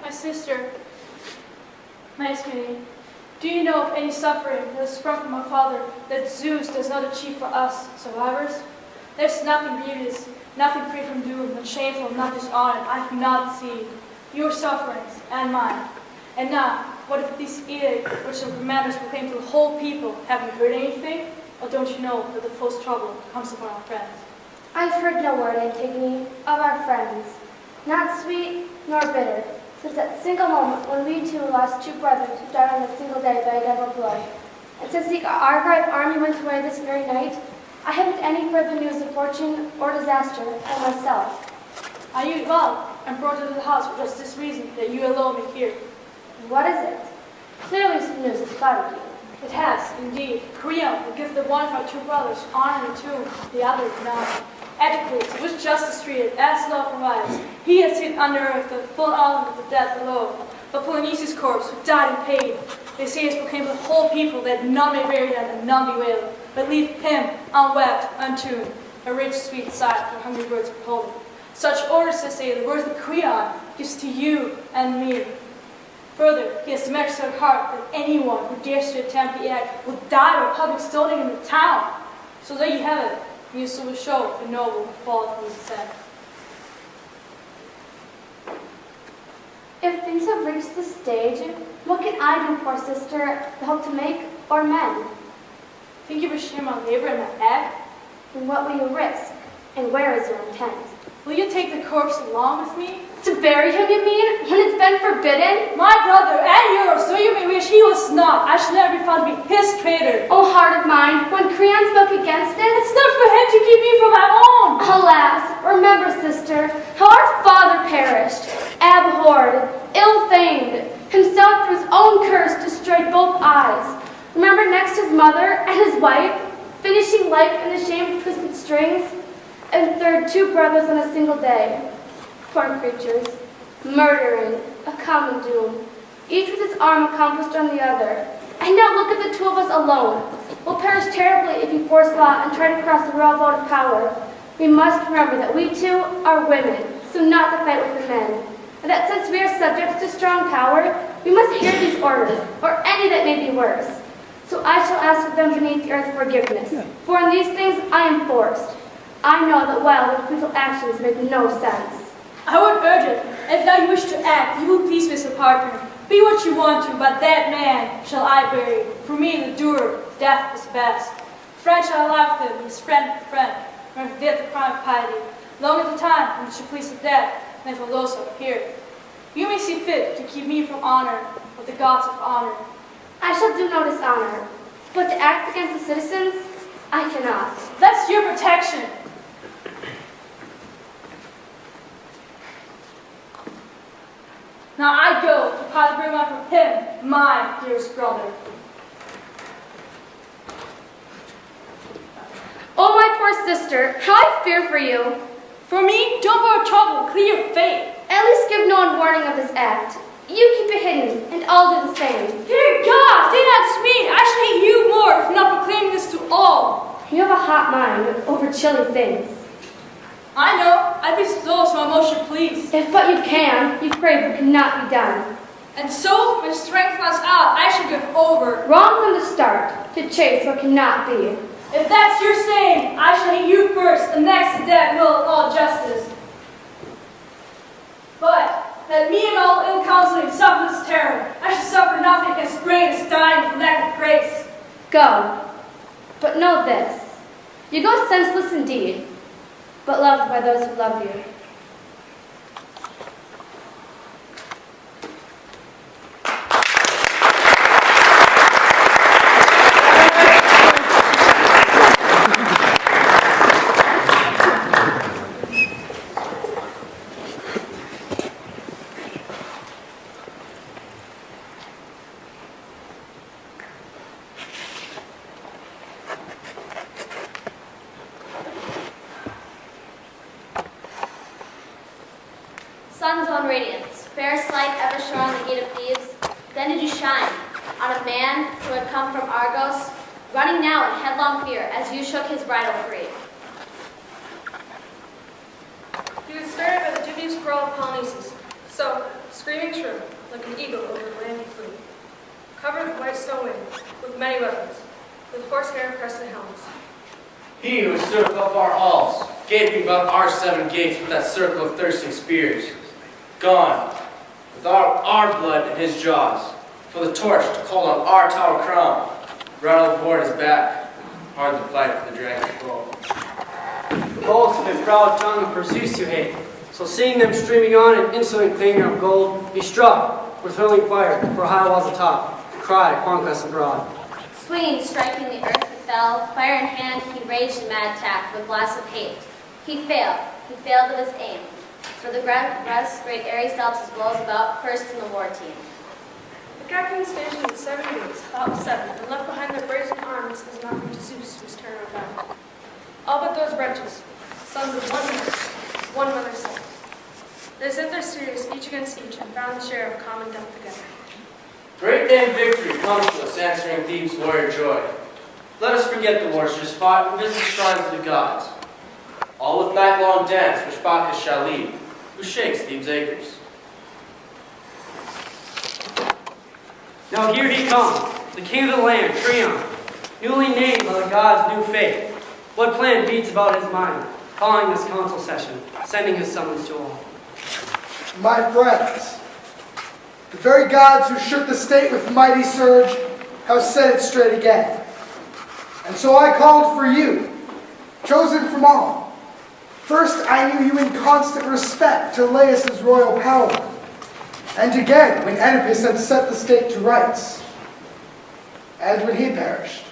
My sister, my Antigone, do you know of any suffering that has sprung from our father that Zeus does not achieve for us survivors? There's nothing beauteous, nothing free from doom, not shameful, not dishonored, I have not seen. Your sufferings and mine. And now, what if this edict which the commanders proclaim to the whole people? Have you heard anything? Or don't you know that the first trouble comes upon our friends? I've heard no word, Antigone, of our friends, not sweet nor bitter, since that single moment when we two lost two brothers who died on a single day by a devil blow. And since the Argive army went away this very night, I haven't any further news of fortune or disaster for myself. I knew it well, and brought it to the house for just this reason, that you alone may hear. What is it? Clearly some news has flattered you. It has, indeed. Creon will give the one of our two brothers honor and tomb, the other not. Atticles, which justice treated, as law provides. He has hid under earth the full element of the dead below. But Polynesius' corpse, who died in pain, they say has proclaimed to the whole people that none may bury him and none bewail, but leave him unwept, untuned, a rich, sweet sight for hungry birds beholding. Such orders, they say, the worthy Creon gives to you and me. Further, he has demerits at heart that anyone who dares to attempt the act will die by public stoning in the town. So there you have it. You will show the noble who falls from his descent. If things have reached this stage, what can I do, poor sister, to help to make or mend? Think you wish him my labor and my head? And what will you risk? And where is your intent? Will you take the corpse along with me? To bury him, you mean, when it's been forbidden? My brother and yours, though you may wish he was not, I shall never be found to be his traitor. Oh, heart of mine, when Creon spoke against it, It's not for him to keep me from my own. alas, remember, sister, how our father perished, abhorred, ill-famed, himself through his own curse destroyed both eyes. Remember next his mother and his wife, finishing life in the shame of twisted strings, and third, two brothers on a single day. Poor creatures, murdering, a common doom, each with his arm accomplished on the other. And now look at the two of us alone. We'll perish terribly if you force law and try to cross the railroad of power. We must remember that we too are women, so not to fight with the men. And that since we are subjects to strong power, we must hear these orders, or any that may be worse. So I shall ask of them beneath the earth forgiveness. For in these things I am forced. I know that wild and brutal actions make no sense. I would urge it, if thou you wish to act, you will please with a partner. Be what you want to, but that man shall I bury. For me, the doer, death is best. Friend shall alive with him, his friend for friend, when death the crime of piety. Long at the time, when it should please the dead, then will also appear. You may see fit to keep me from honor, with the gods of honor. I shall do no dishonor, but to act against the citizens, I cannot. That's your protection. Now I go to part the one from him, my dearest brother. Oh, my poor sister, how I fear for you. For me, don't borrow trouble, clear your fate. At least give no one warning of this act. You keep it hidden, and I'll do the same. Dear God, say that to me. I shall hate you more for not proclaiming this to all. You have a hot mind over chilly things. I know. I please those who I most should please. If but you can, you crave what cannot be done. And so, when strength runs out, I shall give over. Wrong from the start, to chase what cannot be. If that's your saying, I shall hate you first, and next to that will all justice. But let me and all ill counseling suffer this terror. I shall suffer nothing against greatness dying from lack of grace. Go. But know this. You go senseless indeed, but loved by those who love you. Sun's own radiance, fairest light ever shone on the gate of Thebes, then did you shine on a man who had come from Argos, running now in headlong fear as you shook his bridle free. He was spared by the dubious quarrel of Polynices, so, screaming true, like an eagle over the land he flew, covered with white snow wind, with many weapons, with horsehair crested helms. He who stood above our halls, gaping about our 7 gates with that circle of thirsting spears, gone, with our blood in his jaws, for the torch to cold on our tower crown, rattled toward his back, hard to fight for the dragon's bow. The bolts of his proud tongue pursues to hate, so seeing them streaming on an insolent clangor of gold, he struck with hurling fire, for high walls atop, cried conquest abroad. Swinging, striking the earth, he fell, fire in hand, he raged in mad attack with blasts of hate. He failed of his aim, for the rest great Ares dealt his blows about, first in the war team. The captain stationed in 7 days, about 7, and left behind their brazen arms as an offering to Zeus whose terror abound. All but those wretches, sons of one mother's son. They sent their spears each against each and found the share of common death together. Great day victory comes to us, answering Thebes' warrior joy. Let us forget the wars just fought and visit shrines of the gods. All with night-long dance which Bacchus shall lead, who shakes Thebes' acres. Now here he comes, the king of the land, Triumph, newly named by the gods' new faith. What plan beats about his mind, calling this council session, sending his summons to all? My friends, the very gods who shook the state with mighty surge have set it straight again. And so I called for you, chosen from all. First, I knew you in constant respect to Laius' royal power, and again when Oedipus had set the state to rights. And when he perished,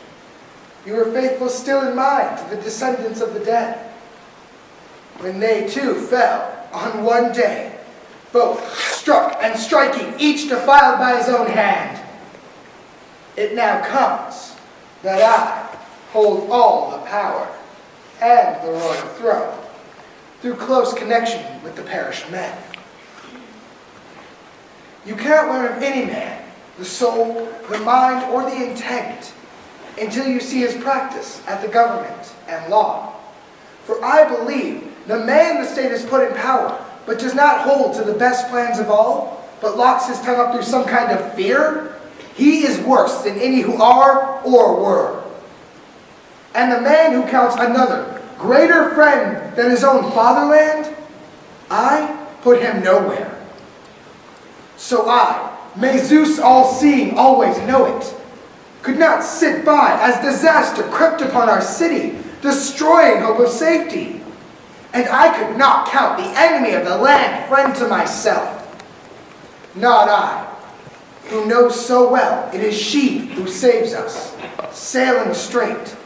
you were faithful still in mind to the descendants of the dead. When they too fell on one day, both struck and striking, each defiled by his own hand. It now comes that I hold all the power and the royal throne through close connection with the perished men. You cannot learn of any man, the soul, the mind, or the intent, until you see his practice at the government and law. For I believe the man the state has put in power, but does not hold to the best plans of all, but locks his tongue up through some kind of fear, he is worse than any who are or were. And the man who counts another greater friend than his own fatherland, I put him nowhere. So I, may Zeus all-seeing always know it, could not sit by as disaster crept upon our city, destroying hope of safety. And I could not count the enemy of the land friend to myself. Not I, who knows so well it is she who saves us, sailing straight,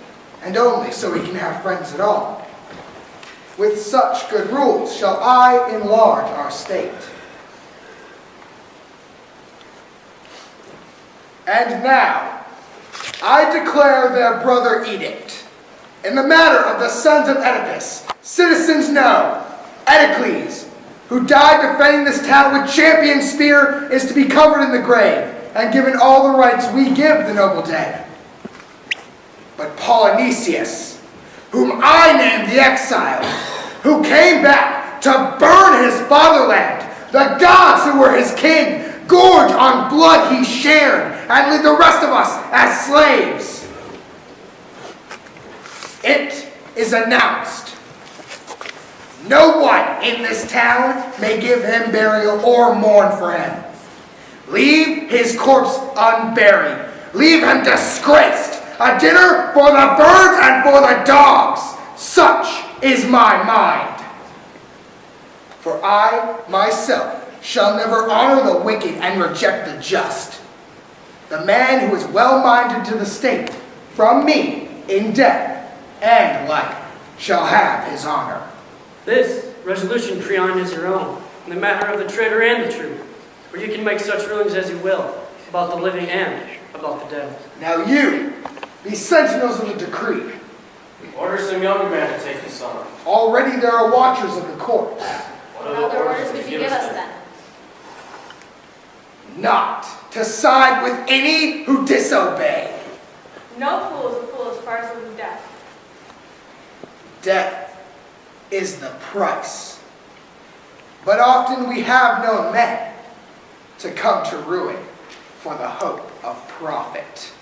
and only so we can have friends at all. With such good rules shall I enlarge our state. And now, I declare their brother edict. In the matter of the sons of Oedipus, citizens know, Oedicles, who died defending this town with champion spear, is to be covered in the grave, and given all the rights we give the noble dead. But Polynesius, whom I named the exile, who came back to burn his fatherland, the gods who were his king, gorge on blood he shared, and leave the rest of us as slaves. It is announced. No one in this town may give him burial or mourn for him. Leave his corpse unburied. Leave him disgraced. A dinner for the birds and for the dogs. Such is my mind. For I myself shall never honor the wicked and reject the just. The man who is well-minded to the state, from me, in death and life, shall have his honor. This resolution, Creon, is your own, in the matter of the traitor and the true, where you can make such rulings as you will, about the living and about the dead. Now you, be sentinels of the decree. Order some younger man to take his son. Already there are watchers of the corpse. What other orders would you give us then? Not to side with any who disobey. No fool is a fool as far as living death. Death is the price. But often we have known men to come to ruin for the hope of profit.